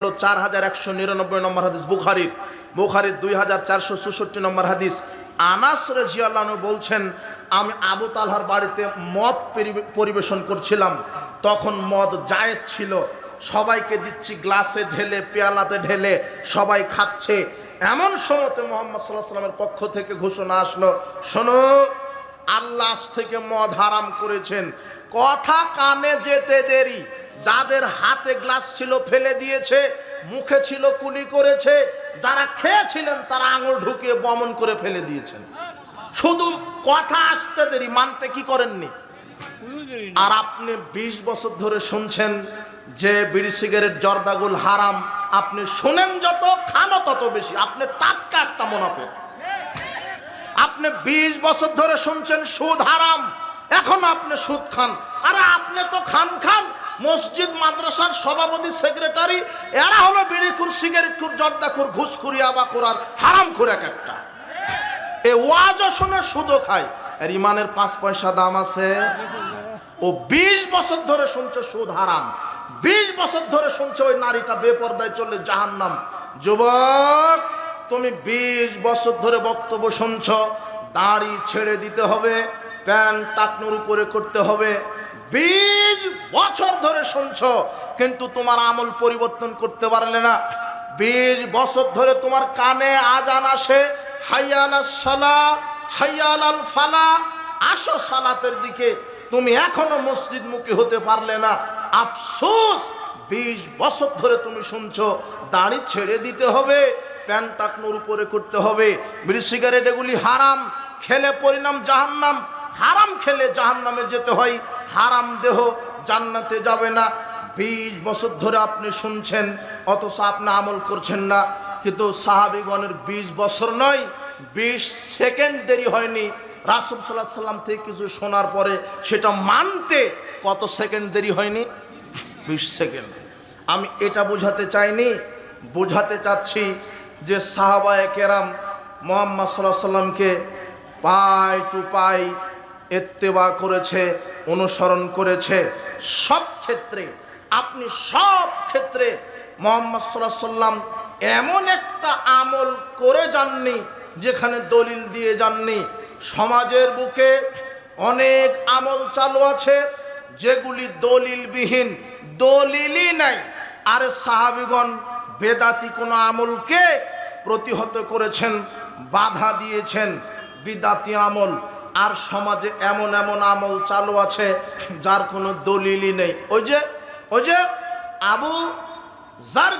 4199 নম্বর হাদিস বুখারীর 2464 নম্বর হাদিস। আনাস রাদিয়াল্লাহু আনহু বলছেন, আমি আবু তালহার বাড়িতে মদ পরিবেশন করছিলাম। তখন মদ জায়েজ ছিল, সবাইকে দিচ্ছি, গ্লাসে ঢেলে, পেয়ালাতে ঢেলে সবাই খাচ্ছে। এমন সময়তে মুহাম্মদ সাল্লাল্লাহু আলাইহি ওয়াসাল্লামের পক্ষ থেকে ঘোষণা আসলো, শোনো, আল্লাহ আজ থেকে মদ হারাম করেছেন। কথা কানে যেতে দেরি, যাদের হাতে গ্লাস ছিল ফেলে দিয়েছে, মুখে ছিল কুলি করেছে, যারা খেয়েছিলেন তারা আঙুল ঢুকিয়ে বমন করে ফেলে দিয়েছেন। শুধু কথা আসতে দেরি, মানতে কি করেননি। আর আপনি 20 বছর ধরে শুনছেন যে বিড়ি সিগারেট জর্দাগুল হারাম। আপনি শুনেন যত, খানও তত বেশি। আপনি টাটকা একটা মুনাফিক। আপনি 20 বছর ধরে শুনছেন সুদ হারাম, এখন আপনি সুদ খান। আরে আপনি তো খান মসজিদ মাদ্রাসার সভাপতি, সেক্রেটারি, এরা হলো বিড়িখুর, সিগারেটখুর, জর্দাখুর, ঘুষখুরি, আবাখুর আর হারামখুর এক একটা। এ ওয়াজও শুনে সুদও খায়, আর ইমানের 5 পয়সা দাম আছে। ও 20 বছর ধরে শুনছে সুদ হারাম, 20 বছর ধরে শুনছে ওই নারীটা বেপরদায় চলে জাহান্নাম। যুবক, তুমি 20 বছর ধরে বক্তব্য শুনছ, দাড়ি ছেড়ে দিতে হবে, প্যান্ট টাকনুর উপরে করতে হবে। 20 বছর ধরে শুনছ, কিন্তু তোমার আমল পরিবর্তন করতে পারলে না। 20 বছর ধরে তোমার কানে আজান আসে, হাইয়া আলাস সালাহ, হাইয়া আলাল ফালাহ, আসো সালাতের দিকে, তুমি এখনো মসজিদমুখী হতে পারলে না। আফসোস, 20 বছর ধরে তুমি শুনছো দাড়ি ছেড়ে দিতে হবে, প্যান্ট টাকনুর উপরে করতে হবে, বিড়ি সিগারেট এগুলি হারাম, খেলে পরিণাম জাহান্নাম, হারাম খেলে জাহান্নামে যেতে হয়, হারাম দেহ জান্নাতে যাবে না। 20 বছর ধরে আপনি শুনছেন, অথচ আপনি আমল করছেন না। কিন্তু সাহাবীগণের 20 বছর নয়, 20 সেকেন্ড দেরি হয়নি। রাসূল সাল্লাল্লাহু আলাইহি সাল্লাম থেকে কিছু শোনার পরে সেটা মানতে কত সেকেন্ড দেরি হয়নি? 20 সেকেন্ড। আমি এটা বোঝাতে চাইনি, বোঝাতে চাচ্ছি যে সাহাবায়ে কেরাম মুহাম্মদ সাল্লাল্লাহু আলাইহি সাল্লামকে পাই টু পাই ইত্তেবা করেছে, অনুসরণ করেছে। সব ক্ষেত্রে, আপনি সব ক্ষেত্রে মুহাম্মদ সাল্লাল্লাহু আলাইহি সাল্লাম এমন একটা আমল করে যাননি যেখানে দলিল দিয়ে যাননি। সমাজের বুকে অনেক আমল চালু আছে যেগুলি দলিলবিহীন, দলিলই নাই। আর সাহাবীগণ বেদাতি কোনো আমলকে প্রতিহত করেছেন, বাধা দিয়েছেন, বিদাতি আমল। আর সমাজে এমন এমন আমল চালু আছে যার কোনো দলিলই নেই। ওই যে আবু জার